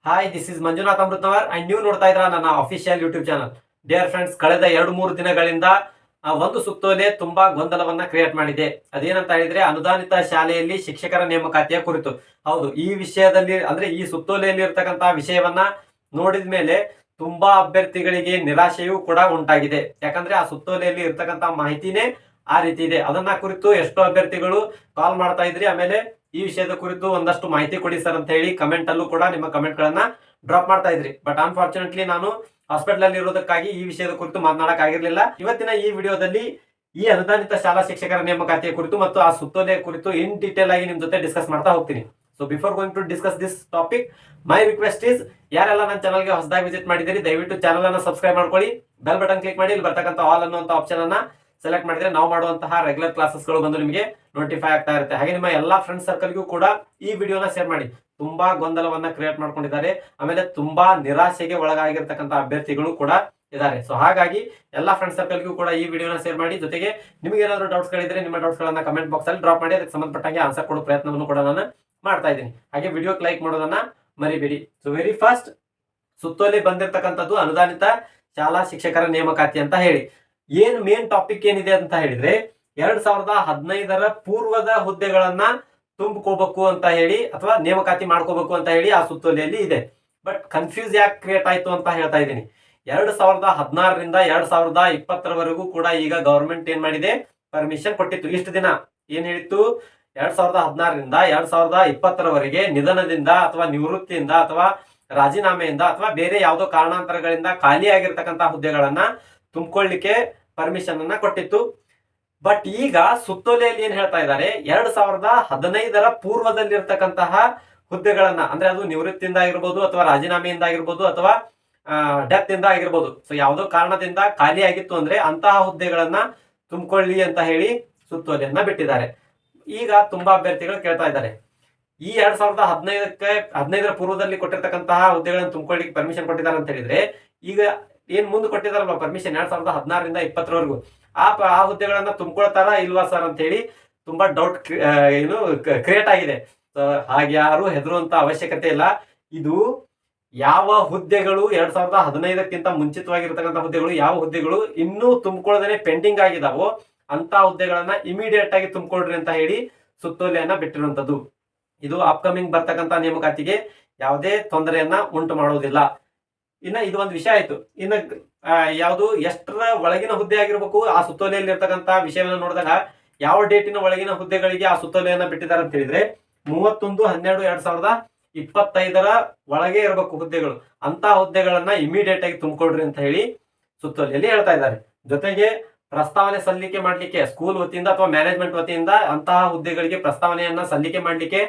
Hi, this is Manjunath Amritanavar and ನೀವು ನೋಡ್ತಾ ಇದ್ರ ನನ್ನ official YouTube channel. Dear friends, ಕಳೆದ 2-3 ದಿನಗಳಿಂದ ಒಂದು ಸುತ್ತೋಲೆ ತುಂಬಾ ಗೊಂದಲವನ್ನ ಕ್ರಿಯೇಟ್ ಮಾಡಿದೆ. ಅದೇನಂತ ಹೇಳಿದ್ರೆ, ಅನುದಾನಿತ ಶಾಲೆಯಲ್ಲಿ ಶಿಕ್ಷಕರ ನೇಮಕಾತಿಯ ಕುರಿತು. ಹೌದು, ಈ ವಿಷಯದಲ್ಲಿ ಅಂದ್ರೆ ಈ ಸುತ್ತೋಲೆಯಲ್ಲಿ ಇರ್ತಕ್ಕಂತ ವಿಷಯವನ್ನ ನೋಡಿದ ಮೇಲೆ ತುಂಬಾ ಅಭ್ಯರ್ಥಿಗಳಿಗೆ ನಿರಾಶೆಯೂ ಕೂಡ ಉಂಟಾಗಿದೆ. ಯಾಕಂದ್ರೆ ಆ ಸುತ್ತೋಲೆಯಲ್ಲಿ ಇರ್ತಕ್ಕಂತ ಮಾಹಿತಿನೇ ಆ ರೀತಿ ಇದೆ. ಅದನ್ನ ಕುರಿತು ಎಷ್ಟೋ ಅಭ್ಯರ್ಥಿಗಳು ಕಾಲ್ ಮಾಡ್ತಾ ಇದ್ರಿ. ಆಮೇಲೆ ಈ ವಿಷಯದ ಕುರಿತು ಒಂದಷ್ಟು ಮಾಹಿತಿ ಕೊಡಿ ಸರ್ ಅಂತ ಹೇಳಿ ಕಮೆಂಟ್ ಅಲ್ಲೂ ಕೂಡ ನಿಮ್ಮ ಕಮೆಂಟ್ ಗಳನ್ನ ಡ್ರಾಪ್ ಮಾಡ್ತಾ ಇದ್ರಿ. ಬಟ್ ಅನ್ಫಾರ್ಚುನೇಟ್ಲಿ ನಾನು ಹಾಸ್ಪಿಟಲ್ ಅಲ್ಲಿ ಇರೋದಕ್ಕಾಗಿ ಈ ವಿಷಯದ ಕುರಿತು ಮಾತನಾಡಕ್ ಆಗಿರ್ಲಿಲ್ಲ. ಇವತ್ತಿನ ಈ ವಿಡಿಯೋದಲ್ಲಿ ಈ ಅನುದಾನಿತ ಶಾಲಾ ಶಿಕ್ಷಕರ ನೇಮಕಾತಿಯ ಕುರಿತು ಮತ್ತು ಆ ಸುತ್ತೋಲೆಯ ಕುರಿತು ಇನ್ ಡೀಟೇಲ್ ಆಗಿ ನಿಮ್ ಜೊತೆ ಡಿಸ್ಕಸ್ ಮಾಡ್ತಾ ಹೋಗ್ತೀನಿ. So before going to discuss this topic, my request is, ಯಾರೆಲ್ಲ ನನ್ನ ಚಾನಲ್ಗೆ ಹೊಸದಾಗಿ ವಿಸಿಟ್ ಮಾಡಿದಿರಿ ದಯವಿಟ್ಟು ಚಾನಲ್ ಅನ್ನ ಸಬ್ಸ್ಕ್ರೈಬ್ ಮಾಡ್ಕೊಳ್ಳಿ. ಬೆಲ್ ಬಟನ್ ಕ್ಲಿಕ್ ಮಾಡಿ ಇಲ್ಲಿ ಬರ್ತಕ್ಕಂಥ ಆಲ್ ಅನ್ನುವಂತ ಆಪ್ಷನ್ ಅನ್ನ ಸೆಲೆಕ್ಟ್ ಮಾಡಿದ್ರೆ ನಾವು ಮಾಡುವಂತಹ ರೆಗ್ಯುಲರ್ ಕ್ಲಾಸಸ್ಗಳು ಬಂದು ನಿಮಗೆ ನೋಟಿಫೈ ಆಗ್ತಾ ಇರುತ್ತೆ. ಹಾಗೆ ನಿಮ್ಮ ಎಲ್ಲಾ ಫ್ರೆಂಡ್ಸ್ ಸರ್ಕಲ್ಗೂ ಕೂಡ ಈ ವಿಡಿಯೋನ ಶೇರ್ ಮಾಡಿ. ತುಂಬಾ ಗೊಂದಲವನ್ನ ಕ್ರಿಯೇಟ್ ಮಾಡ್ಕೊಂಡಿದ್ದಾರೆ. ಆಮೇಲೆ ತುಂಬಾ ನಿರಾಶೆಗೆ ಒಳಗಾಗಿರ್ತಕ್ಕಂಥ ಅಭ್ಯರ್ಥಿಗಳು ಕೂಡ ಇದ್ದಾರೆ. ಸೊ ಹಾಗಾಗಿ ಎಲ್ಲಾ ಫ್ರೆಂಡ್ಸ್ ಸರ್ಕಲ್ಗೂ ಕೂಡ ಈ ವಿಡಿಯೋನ ಶೇರ್ ಮಾಡಿ. ಜೊತೆಗೆ ನಿಮಗೆ ಏನಾದ್ರು ಡೌಟ್ಸ್ ಗಳಿದ್ರೆ ನಿಮ್ಮ ಡೌಟ್ಸ್ ಗಳನ್ನ ಕಮೆಂಟ್ ಬಾಕ್ಸ್ ಅಲ್ಲಿ ಡ್ರಾಪ್ ಮಾಡಿ. ಅದಕ್ಕೆ ಸಂಬಂಧಪಟ್ಟಂಗೆ ಆನ್ಸರ್ ಕೊಡೋ ಪ್ರಯತ್ನವನ್ನು ಕೂಡ ನಾನು ಮಾಡ್ತಾ ಇದ್ದೀನಿ. ಹಾಗೆ ವಿಡಿಯೋಕ್ಕೆ ಲೈಕ್ ಮಾಡೋದನ್ನ ಮರಿಬೇಡಿ. ಸೊ ವೆರಿ ಫಸ್ಟ್, ಸುತ್ತೋಲೆ ಬಂದಿರತಕ್ಕಂಥದ್ದು ಅನುದಾನಿತ ಶಾಲಾ ಶಿಕ್ಷಕರ ನೇಮಕಾತಿ ಅಂತ ಹೇಳಿ. ಏನ್ ಮೇನ್ ಟಾಪಿಕ್ ಏನಿದೆ ಅಂತ ಹೇಳಿದ್ರೆ, 2015 ಪೂರ್ವದ ಹುದ್ದೆಗಳನ್ನ ತುಂಬಿಕೋಬೇಕು ಅಂತ ಹೇಳಿ ಅಥವಾ ನೇಮಕಾತಿ ಮಾಡ್ಕೋಬೇಕು ಅಂತ ಹೇಳಿ ಆ ಸುತ್ತೋಲೆಯಲ್ಲಿ ಇದೆ. ಬಟ್ ಕನ್ಫ್ಯೂಸ್ ಯಾಕೆ ಕ್ರಿಯೇಟ್ ಆಯ್ತು ಅಂತ ಹೇಳ್ತಾ ಇದ್ದೀನಿ. 2016ರಿಂದ 2020ರವರೆಗೂ ಕೂಡ ಈಗ ಗವರ್ಮೆಂಟ್ ಏನ್ ಮಾಡಿದೆ, ಪರ್ಮಿಷನ್ ಕೊಟ್ಟಿತ್ತು. ಇಷ್ಟು ದಿನ ಏನ್ ಹೇಳಿತ್ತು, 2016ರಿಂದ 2020ರವರೆಗೆ ನಿಧನದಿಂದ ಅಥವಾ ನಿವೃತ್ತಿಯಿಂದ ಅಥವಾ ರಾಜೀನಾಮೆಯಿಂದ ಅಥವಾ ಬೇರೆ ಯಾವುದೋ ಕಾರಣಾಂತರಗಳಿಂದ ಖಾಲಿ ಆಗಿರ್ತಕ್ಕಂಥ ಹುದ್ದೆಗಳನ್ನ ತುಂಬಿಕೊಳ್ಳಿಕ್ಕೆ ಪರ್ಮಿಷನ್ ಅನ್ನ ಕೊಟ್ಟಿತ್ತು. ಬಟ್ ಈಗ ಸುತ್ತೋಲೆಯಲ್ಲಿ ಏನ್ ಹೇಳ್ತಾ ಇದ್ದಾರೆ, 2015ರ ಪೂರ್ವದಲ್ಲಿರ್ತಕ್ಕಂತಹ ಹುದ್ದೆಗಳನ್ನ, ಅಂದ್ರೆ ಅದು ನಿವೃತ್ತಿಯಿಂದ ಆಗಿರ್ಬೋದು ಅಥವಾ ರಾಜೀನಾಮೆಯಿಂದ ಆಗಿರ್ಬೋದು ಅಥವಾ ಡೆತ್ ಇಂದ ಆಗಿರ್ಬೋದು, ಸೊ ಯಾವುದೋ ಕಾರಣದಿಂದ ಖಾಲಿ ಆಗಿತ್ತು ಅಂದ್ರೆ ಅಂತಹ ಹುದ್ದೆಗಳನ್ನ ತುಂಬಿಕೊಳ್ಳಿ ಅಂತ ಹೇಳಿ ಸುತ್ತೋಲೆಯನ್ನ ಬಿಟ್ಟಿದ್ದಾರೆ. ಈಗ ತುಂಬಾ ಅಭ್ಯರ್ಥಿಗಳು ಕೇಳ್ತಾ ಇದ್ದಾರೆ, ಈ 2015ರ ಪೂರ್ವದಲ್ಲಿ ಕೊಟ್ಟಿರ್ತಕ್ಕಂತಹ ಹುದ್ದೆಗಳನ್ನು ತುಂಬಿಕೊಳ್ಳಿಕ್ಕೆ ಪರ್ಮಿಷನ್ ಕೊಟ್ಟಿದ್ದಾರೆ ಅಂತ ಹೇಳಿದ್ರೆ, ಈಗ ಏನ್ ಮುಂದೆ ಕೊಟ್ಟಿದಾರಲ್ವಾ ಪರ್ಮಿಷನ್ 2016ರಿಂದ 2020ರವರೆಗೂ, ಆ ಹುದ್ದೆಗಳನ್ನ ತುಂಬಿಕೊಳ್ತಾರಾ ಇಲ್ವಾ ಸರ್ ಅಂತ ಹೇಳಿ ತುಂಬಾ ಡೌಟ್ ಕ್ರಿಯೇಟ್ ಆಗಿದೆ. ಹಾಗೆ ಯಾರು ಹೆದರುವಂತ ಅವಶ್ಯಕತೆ ಇಲ್ಲ. ಇದು ಯಾವ ಹುದ್ದೆಗಳು 2015ಕ್ಕಿಂತ ಮುಂಚಿತವಾಗಿರ್ತಕ್ಕಂಥ ಹುದ್ದೆಗಳು, ಯಾವ ಹುದ್ದೆಗಳು ಇನ್ನೂ ತುಂಬಿಕೊಳ್ಳದೇ ಪೆಂಡಿಂಗ್ ಆಗಿದಾವೋ ಅಂತ ಹುದ್ದೆಗಳನ್ನ ಇಮಿಡಿಯೇಟ್ ಆಗಿ ತುಂಬಿಕೊಳ್ರಿ ಅಂತ ಹೇಳಿ ಸುತ್ತೋಲೆಯನ್ನ ಬಿಟ್ಟಿರುವಂತದ್ದು. ಇದು ಅಪ್ಕಮಿಂಗ್ ಬರ್ತಕ್ಕಂಥ ನೇಮಕಾತಿಗೆ ಯಾವುದೇ ತೊಂದರೆಯನ್ನ ಉಂಟು ಮಾಡೋದಿಲ್ಲ. ಇನ್ನ ಇದು ಒಂದು ವಿಷಯ ಆಯ್ತು. ಇನ್ನ ಯಾವುದು ಎಷ್ಟರ ಒಳಗಿನ ಹುದ್ದೆ ಆಗಿರ್ಬೇಕು ಆ ಸುತ್ತೋಲೆಯಲ್ಲಿ ಇರ್ತಕ್ಕಂಥ ವಿಷಯವನ್ನು ನೋಡಿದಾಗ, ಯಾವ ಡೇಟಿನ ಒಳಗಿನ ಹುದ್ದೆಗಳಿಗೆ ಆ ಸುತ್ತೋಲೆಯನ್ನ ಬಿಟ್ಟಿದ್ದಾರೆ ಅಂತ ಹೇಳಿದ್ರೆ 31/12/2025ರ ಒಳಗೆ ಇರಬೇಕು ಹುದ್ದೆಗಳು. ಅಂತ ಹುದ್ದೆಗಳನ್ನ ಇಮಿಡಿಯೇಟ್ ಆಗಿ ತುಂಬಿಕೊಡ್ರಿ ಅಂತ ಹೇಳಿ ಸುತ್ತೋಲೆಯಲ್ಲಿ ಹೇಳ್ತಾ ಇದ್ದಾರೆ. ಜೊತೆಗೆ ಪ್ರಸ್ತಾವನೆ ಸಲ್ಲಿಕೆ ಮಾಡ್ಲಿಕ್ಕೆ ಸ್ಕೂಲ್ ವತಿಯಿಂದ ಅಥವಾ ಮ್ಯಾನೇಜ್ಮೆಂಟ್ ವತಿಯಿಂದ ಅಂತಹ ಹುದ್ದೆಗಳಿಗೆ ಪ್ರಸ್ತಾವನೆಯನ್ನ ಸಲ್ಲಿಕೆ ಮಾಡ್ಲಿಕ್ಕೆ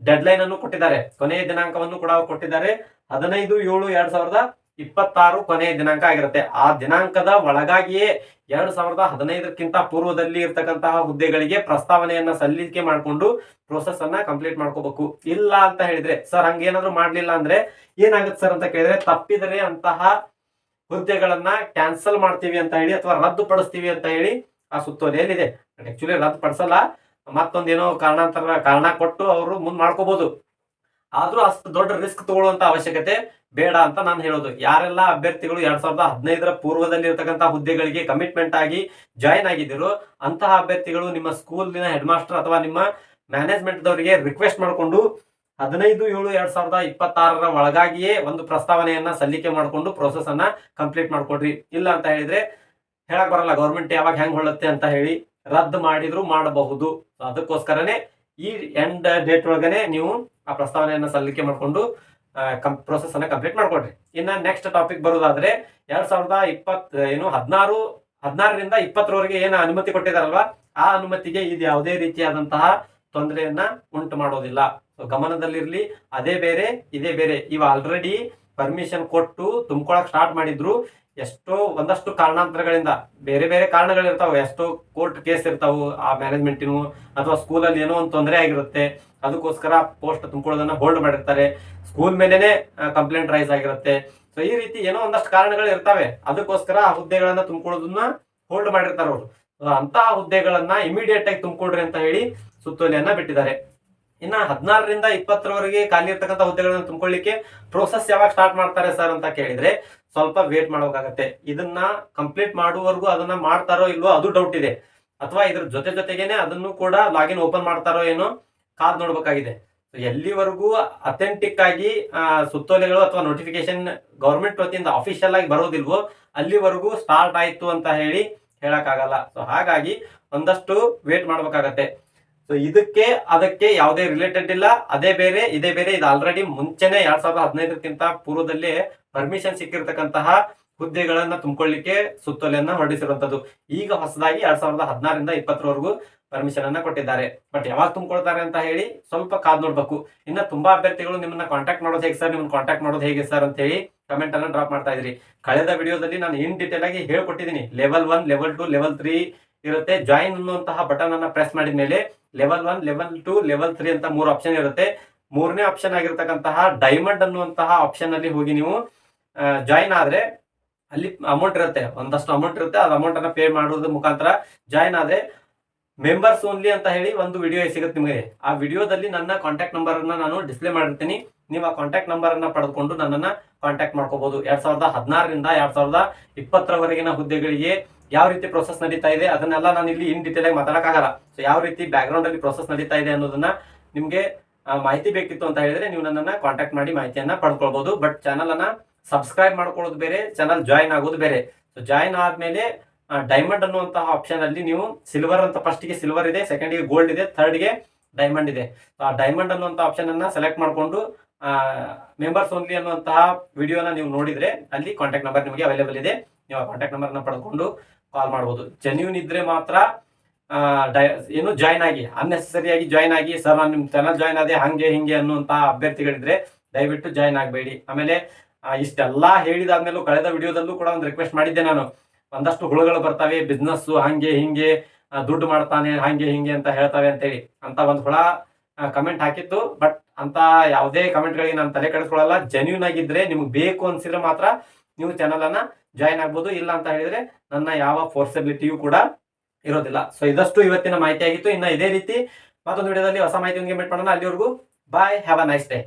ಡೆಡ್ ಲೈನ್ ಅನ್ನು ಕೊಟ್ಟಿದ್ದಾರೆ. ಕೊನೆಯ ದಿನಾಂಕವನ್ನು ಕೂಡ ಕೊಟ್ಟಿದ್ದಾರೆ. 15/7/2026 ಕೊನೆಯ ದಿನಾಂಕ ಆಗಿರುತ್ತೆ. ಆ ದಿನಾಂಕದ ಒಳಗಾಗಿಯೇ 2015ಕ್ಕಿಂತ ಪೂರ್ವದಲ್ಲಿ ಇರ್ತಕ್ಕಂತಹ ಹುದ್ದೆಗಳಿಗೆ ಪ್ರಸ್ತಾವನೆಯನ್ನ ಸಲ್ಲಿಕೆ ಮಾಡಿಕೊಂಡು ಪ್ರೋಸೆಸ್ ಅನ್ನ ಕಂಪ್ಲೀಟ್ ಮಾಡ್ಕೋಬೇಕು. ಇಲ್ಲ ಅಂತ ಹೇಳಿದ್ರೆ, ಸರ್ ಹಂಗೇನಾದ್ರು ಮಾಡ್ಲಿಲ್ಲ ಅಂದ್ರೆ ಏನಾಗುತ್ತೆ ಸರ್ ಅಂತ ಕೇಳಿದ್ರೆ, ತಪ್ಪಿದರೆ ಅಂತಹ ಹುದ್ದೆಗಳನ್ನ ಕ್ಯಾನ್ಸಲ್ ಮಾಡ್ತೀವಿ ಅಂತ ಹೇಳಿ ಅಥವಾ ರದ್ದು ಪಡಿಸ್ತೀವಿ ಅಂತ ಹೇಳಿ ಆ ಸುತ್ತೋಲೆಯಲ್ಲಿ ಇದೆ. ಆಕ್ಚುಲಿ ರದ್ದು ಪಡಿಸಲ್ಲ, ಮತ್ತೊಂದೇನೋ ಕಾರಣ ಕೊಟ್ಟು ಅವರು ಮುಂದ್ ಮಾಡ್ಕೋಬಹುದು. ಆದ್ರೂ ಅಷ್ಟು ದೊಡ್ಡ ರಿಸ್ಕ್ ತಗೊಳ್ಳುವಂತ ಅವಶ್ಯಕತೆ ಬೇಡ ಅಂತ ನಾನು ಹೇಳೋದು. ಯಾರೆಲ್ಲ ಅಭ್ಯರ್ಥಿಗಳು 2015ರ ಪೂರ್ವದಲ್ಲಿ ಇರ್ತಕ್ಕಂಥ ಹುದ್ದೆಗಳಿಗೆ ಕಮಿಟ್ಮೆಂಟ್ ಆಗಿ ಜಾಯಿನ್ ಆಗಿದ್ದೀರೋ ಅಂತಹ ಅಭ್ಯರ್ಥಿಗಳು ನಿಮ್ಮ ಸ್ಕೂಲಿನ ಹೆಡ್ ಮಾಸ್ಟರ್ ಅಥವಾ ನಿಮ್ಮ ಮ್ಯಾನೇಜ್ಮೆಂಟ್ ದವರಿಗೆ ರಿಕ್ವೆಸ್ಟ್ ಮಾಡಿಕೊಂಡು 15/7/2026ರ ಒಳಗಾಗಿಯೇ ಒಂದು ಪ್ರಸ್ತಾವನೆಯನ್ನ ಸಲ್ಲಿಕೆ ಮಾಡಿಕೊಂಡು ಪ್ರೋಸೆಸ್ ಅನ್ನ ಕಂಪ್ಲೀಟ್ ಮಾಡ್ಕೊಡ್ರಿ. ಇಲ್ಲ ಅಂತ ಹೇಳಿದ್ರೆ ಹೇಳಕ್ ಬರಲ್ಲ ಗೌರ್ಮೆಂಟ್ ಯಾವಾಗ ಹೆಂಗ್ ಹೊಳ್ಳುತ್ತೆ ಅಂತ ಹೇಳಿ, ರದ್ದು ಮಾಡಿದ್ರು ಮಾಡಬಹುದು. ಅದಕ್ಕೋಸ್ಕರನೇ ಈ ಎಂಡ್ ಡೇಟ್ ಒಳಗನೆ ನೀವು ಆ ಪ್ರಸ್ತಾವನೆಯನ್ನ ಸಲ್ಲಿಕೆ ಮಾಡಿಕೊಂಡು ಪ್ರೋಸೆಸ್ ಅನ್ನ ಕಂಪ್ಲೀಟ್ ಮಾಡ್ಕೊಡ್ರಿ. ಇನ್ನ ನೆಕ್ಸ್ಟ್ ಟಾಪಿಕ್ ಬರೋದಾದ್ರೆ, 2016ರಿಂದ 20ರವರೆಗೆ ಏನು ಅನುಮತಿ ಕೊಟ್ಟಿದಾರಲ್ವಾ, ಆ ಅನುಮತಿಗೆ ಇದು ಯಾವುದೇ ರೀತಿಯಾದಂತಹ ತೊಂದರೆಯನ್ನ ಉಂಟು ಮಾಡೋದಿಲ್ಲ. ಗಮನದಲ್ಲಿರ್ಲಿ, ಅದೇ ಬೇರೆ ಇದೇ ಬೇರೆ. ಇವ ಆಲ್ರೆಡಿ ಪರ್ಮಿಷನ್ ಕೊಟ್ಟು ತುಂಬಿಕೊಳಕ್ ಸ್ಟಾರ್ಟ್ ಮಾಡಿದ್ರು. ಒಂದಷ್ಟು ಕಾರಣಾಂತರಗಳಿಂದ, ಬೇರೆ ಬೇರೆ ಕಾರಣಗಳಿರ್ತಾವೆ, ಎಷ್ಟೋ ಕೋರ್ಟ್ ಕೇಸ್ ಇರ್ತಾವು ಆ ಮ್ಯಾನೇಜ್ಮೆಂಟಿನ ಅಥವಾ ಸ್ಕೂಲಲ್ಲಿ ಏನೋ ಒಂದು ತೊಂದರೆ ಆಗಿರುತ್ತೆ, ಅದಕ್ಕೋಸ್ಕರ ಪೋಸ್ಟ್ ತುಂಬಿಕೊಳ್ಳೋದನ್ನ ಹೋಲ್ಡ್ ಮಾಡಿರ್ತಾರೆ. ಸ್ಕೂಲ್ ಮೇಲೆನೆ ಕಂಪ್ಲೇಂಟ್ ರೈಸ್ ಆಗಿರುತ್ತೆ. ಸೊ ಈ ರೀತಿ ಏನೋ ಒಂದಷ್ಟು ಕಾರಣಗಳು ಇರ್ತವೆ, ಅದಕ್ಕೋಸ್ಕರ ಆ ಹುದ್ದೆಗಳನ್ನ ತುಂಬಿಕೊಳ್ಳೋದನ್ನ ಹೋಲ್ಡ್ ಮಾಡಿರ್ತಾರೆ ಅವರು. ಅಂತ ಹುದ್ದೆಗಳನ್ನ ಇಮಿಡಿಯೇಟ್ ಆಗಿ ತುಂಬಿಕೊಡ್ರಿ ಅಂತ ಹೇಳಿ ಸುತ್ತೋಲೆಯನ್ನ ಬಿಟ್ಟಿದ್ದಾರೆ. ಇನ್ನ 16ರಿಂದ 20ರವರೆಗೆ ಖಾಲಿ ಇರ್ತಕ್ಕಂಥ ಹುದ್ದೆಗಳನ್ನ ತುಂಬಿಕೊಳ್ಳಿಕ್ಕೆ ಪ್ರೋಸೆಸ್ ಯಾವಾಗ ಸ್ಟಾರ್ಟ್ ಮಾಡ್ತಾರೆ ಸರ್ ಅಂತ ಕೇಳಿದ್ರೆ ಸ್ವಲ್ಪ ವೇಟ್ ಮಾಡಬೇಕಾಗತ್ತೆ. ಇದನ್ನ ಕಂಪ್ಲೀಟ್ ಮಾಡುವವರೆಗೂ ಅದನ್ನ ಮಾಡ್ತಾರೋ ಇಲ್ವೋ ಅದು ಡೌಟ್ ಇದೆ. ಅಥವಾ ಇದ್ರ ಜೊತೆಗೇನೆ ಅದನ್ನು ಕೂಡ ಲಾಗಿನ್ ಓಪನ್ ಮಾಡ್ತಾರೋ ಏನೋ ಕಾದ್ ನೋಡ್ಬೇಕಾಗಿದೆ. ಎಲ್ಲಿವರೆಗೂ ಅಥೆಂಟಿಕ್ ಆಗಿ ಸುತ್ತೋಲೆಗಳು ಅಥವಾ ನೋಟಿಫಿಕೇಶನ್ ಗವರ್ಮೆಂಟ್ ವತಿಯಿಂದ ಅಫಿಷಿಯಲ್ ಆಗಿ ಬರೋದಿಲ್ವೋ ಅಲ್ಲಿವರೆಗೂ ಸ್ಟಾರ್ಟ್ ಆಯ್ತು ಅಂತ ಹೇಳಿ ಹೇಳಕ್ಕಾಗಲ್ಲ. ಸೊ ಹಾಗಾಗಿ ಒಂದಷ್ಟು ವೇಟ್ ಮಾಡ್ಬೇಕಾಗತ್ತೆ. ಸೊ ಇದಕ್ಕೆ ಅದಕ್ಕೆ ಯಾವುದೇ ರಿಲೇಟೆಡ್ ಇಲ್ಲ. ಅದೇ ಬೇರೆ ಇದೇ ಬೇರೆ. ಇದು ಆಲ್ರೆಡಿ ಮುಂಚೆನೆ 2015ಕ್ಕಿಂತ ಪೂರ್ವದಲ್ಲೇ ಪರ್ಮಿಷನ್ ಸಿಕ್ಕಿರ್ತಕ್ಕಂತಹ ಹುದ್ದೆಗಳನ್ನ ತುಂಬಿಕೊಳ್ಳಿಕ್ಕೆ ಸುತ್ತೋಲೆಯನ್ನ ಹೊರಡಿಸಿರುವಂತದ್ದು. ಈಗ ಹೊಸದಾಗಿ 2016ರಿಂದ 20ರವರೆಗೂ ಪರ್ಮಿಷನ್ ಅನ್ನ ಕೊಟ್ಟಿದ್ದಾರೆ. ಬಟ್ ಯಾವಾಗ ತುಂಬಿಕೊಳ್ತಾರೆ ಅಂತ ಹೇಳಿ ಸ್ವಲ್ಪ ಕಾದ್ ನೋಡ್ಬೇಕು. ಇನ್ನ ತುಂಬಾ ಅಭ್ಯರ್ಥಿಗಳು ನಿಮ್ಮನ್ನ ಕಾಂಟ್ಯಾಕ್ಟ್ ಮಾಡೋದು ಹೇಗೆ ಸರ್, ನಿಮ್ಮನ್ನ ಕಾಂಟ್ಯಾಕ್ಟ್ ಮಾಡೋದು ಹೇಗೆ ಸರ್ ಅಂತ ಹೇಳಿ ಕಮೆಂಟ್ ಅನ್ನ ಡ್ರಾಪ್ ಮಾಡ್ತಾ ಇದ್ರಿ. ಕಳೆದ ವಿಡಿಯೋದಲ್ಲಿ ನಾನು ಇನ್ ಡೀಟೇಲ್ ಆಗಿ ಹೇಳ್ಕೊಟ್ಟಿದ್ದೀನಿ. ಲೆವೆಲ್ 1, ಲೆವೆಲ್ 2, ಲೆವೆಲ್ 3 ಇರುತ್ತೆ. ಜಾಯಿನ್ ಅನ್ನುವಂತಹ ಬಟನ್ ಅನ್ನ ಪ್ರೆಸ್ ಮಾಡಿದ ಮೇಲೆ ಲೆವೆಲ್ 1, ಲೆವೆಲ್ 2, ಲೆವೆಲ್ 3 ಅಂತ 3 ಆಪ್ಷನ್ ಇರುತ್ತೆ. 3ನೇ ಆಪ್ಷನ್ ಆಗಿರ್ತಕ್ಕಂತಹ ಡೈಮಂಡ್ ಅನ್ನುವಂತಹ ಆಪ್ಷನ್ ಅಲ್ಲಿ ಹೋಗಿ ನೀವು ಜಾಯಿನ್ ಆದ್ರೆ ಅಲ್ಲಿ ಅಮೌಂಟ್ ಇರುತ್ತೆ, ಒಂದಷ್ಟು ಅಮೌಂಟ್ ಇರುತ್ತೆ. ಆ ಅಮೌಂಟ್ ಅನ್ನ ಪೇ ಮಾಡೋದ್ರ ಮುಖಾಂತರ ಜಾಯಿನ್ ಆದ್ರೆ ಮೆಂಬರ್ಸ್ ಓನ್ಲಿ ಅಂತ ಹೇಳಿ ಒಂದು ವಿಡಿಯೋ ಸಿಗುತ್ತೆ ನಿಮಗೆ. ಆ ವಿಡಿಯೋದಲ್ಲಿ ನನ್ನ ಕಾಂಟ್ಯಾಕ್ಟ್ ನಂಬರ್ ಅನ್ನ ನಾನು ಡಿಸ್ಪ್ಲೇ ಮಾಡಿರ್ತೀನಿ. ನೀವು ಆ ಕಾಂಟ್ಯಾಕ್ಟ್ ನಂಬರ್ ಅನ್ನ ಪಡೆದುಕೊಂಡು ನನ್ನನ್ನ ಕಾಂಟ್ಯಾಕ್ಟ್ ಮಾಡ್ಕೋಬಹುದು. 2016ರಿಂದ 2020ರವರೆಗಿನ ಹುದ್ದೆಗಳಿಗೆ ಯಾವ ರೀತಿ ಪ್ರೊಸೆಸ್ ನಡೀತಾ ಇದೆ ಅದನ್ನೆಲ್ಲ ನಾನು ಇಲ್ಲಿ ಇನ್ ಡೀಟೇಲ್ ಆಗಿ ಮಾತಾಡಕ್ಕಾಗಲ್ಲ. ಸೊ ಯಾವ ರೀತಿ ಬ್ಯಾಕ್ ಗ್ರೌಂಡ್ ಅಲ್ಲಿ ಪ್ರೊಸೆಸ್ ನಡೀತಾ ಇದೆ ಅನ್ನೋದನ್ನ ನಿಮ್ಗೆ ಮಾಹಿತಿ ಬೇಕಿತ್ತು ಅಂತ ಹೇಳಿದ್ರೆ ನೀವು ನನ್ನನ್ನ ಕಾಂಟ್ಯಾಕ್ಟ್ ಮಾಡಿ ಮಾಹಿತಿಯನ್ನ ಪಡ್ಕೊಳ್ಬಹುದು. ಬಟ್ ಚಾನಲ್ ಅನ್ನ ಸಬ್ಸ್ಕ್ರೈಬ್ ಮಾಡ್ಕೊಳ್ಳೋದು ಬೇರೆ, ಚಾನಲ್ ಜಾಯಿನ್ ಆಗೋದು ಬೇರೆ. ಸೊ ಜಾಯಿನ್ ಆದ್ಮೇಲೆ ಡೈಮಂಡ್ ಅನ್ನುವಂತಹ ಆಪ್ಷನ್ ಅಲ್ಲಿ ನೀವು ಸಿಲ್ವರ್ ಅಂತ, ಫಸ್ಟ್ ಗೆ ಸಿಲ್ವರ್ ಇದೆ, ಸೆಕೆಂಡ್ ಗೆ ಗೋಲ್ಡ್ ಇದೆ, ಥರ್ಡ್ ಗೆ ಡೈಮಂಡ್ ಇದೆ. ಆ ಡೈಮಂಡ್ ಅನ್ನುವಂತಹ ಆಪ್ಷನ್ ಅನ್ನ ಸೆಲೆಕ್ಟ್ ಮಾಡಿಕೊಂಡು ಮೆಂಬರ್ಸ್ ಓನ್ಲಿ ಅನ್ನುವಂತಹ ವಿಡಿಯೋನ ನೀವು ನೋಡಿದ್ರೆ ಅಲ್ಲಿ ಕಾಂಟ್ಯಾಕ್ಟ್ ನಂಬರ್ ನಿಮಗೆ ಅವೈಲೇಬಲ್ ಇದೆ. ನೀವು ಆ ಕಾಂಟ್ಯಾಕ್ಟ್ ನಂಬರ್ ನ ಪಡೆದುಕೊಂಡು ಕಾಲ್ ಮಾಡಬಹುದು. ಜೆನ್ಯೂನ್ ಇದ್ರೆ ಮಾತ್ರ ಏನು ಜಾಯ್ನ್ ಆಗಿ. ಅನ್ನೆಸೆಸರಿಯಾಗಿ ಜಾಯ್ನ್ ಆಗಿ ಸರ್ ನಾನು ನಿಮ್ ಚಾನಲ್ ಜಾಯ್ನ್ ಆದೆ ಹಂಗೆ ಹಿಂಗೆ ಅನ್ನುವಂತಹ ಅಭ್ಯರ್ಥಿಗಳಿದ್ರೆ ದಯವಿಟ್ಟು ಜಾಯ್ನ್ ಆಗಬೇಡಿ. ಆಮೇಲೆ ಇಷ್ಟೆಲ್ಲಾ ಹೇಳಿದಾದ್ಮೇಲೂ ಕಳೆದ ವಿಡಿಯೋದಲ್ಲೂ ಕೂಡ ಒಂದು ರಿಕ್ವೆಸ್ಟ್ ಮಾಡಿದ್ದೆ ನಾನು. ಒಂದಷ್ಟು ಹುಳುಗಳು ಬರ್ತವೆ, ಬಿಸ್ನೆಸ್ ಹಂಗೆ ಹಿಂಗೆ ದುಡ್ಡು ಮಾಡ್ತಾನೆ ಹಂಗೆ ಹಿಂಗೆ ಅಂತ ಹೇಳ್ತವೆ ಅಂತೇಳಿ ಅಂತ ಒಂದು ಹುಳ ಕಮೆಂಟ್ ಹಾಕಿತ್ತು. ಬಟ್ ಅಂತ ಯಾವುದೇ ಕಮೆಂಟ್ಗಳಿಗೆ ನಾನು ತಲೆ ಕೆಡಿಸ್ಕೊಳ್ಳಲ್ಲ. ಜೆನ್ಯೂನ್ ಆಗಿದ್ರೆ ನಿಮ್ಗೆ ಬೇಕು ಅನ್ಸಿದ್ರೆ ಮಾತ್ರ ನೀವು ಚಾನಲ್ ಅನ್ನ ಜಾಯಿನ್ ಆಗ್ಬೋದು. ಇಲ್ಲ ಅಂತ ಹೇಳಿದ್ರೆ ನನ್ನ ಯಾವ ಫೋರ್ಸಬಿಲಿಟಿಯೂ ಕೂಡ ಇರೋದಿಲ್ಲ. ಸೊ ಇದಷ್ಟು ಇವತ್ತಿನ ಮಾಹಿತಿ ಆಗಿತ್ತು. ಇನ್ನ ಇದೇ ರೀತಿ ಮತ್ತೊಂದು ವಿಡಿಯೋದಲ್ಲಿ ಹೊಸ ಮಾಹಿತಿಯೊಂದಿಗೆ ಮೀಟ್ ಮಾಡೋಣ. ಅಲ್ಲಿವರೆಗೂ ಬಾಯ್, ಹ್ಯಾವ್ ಅ ನೈಸ್ ಡೇ.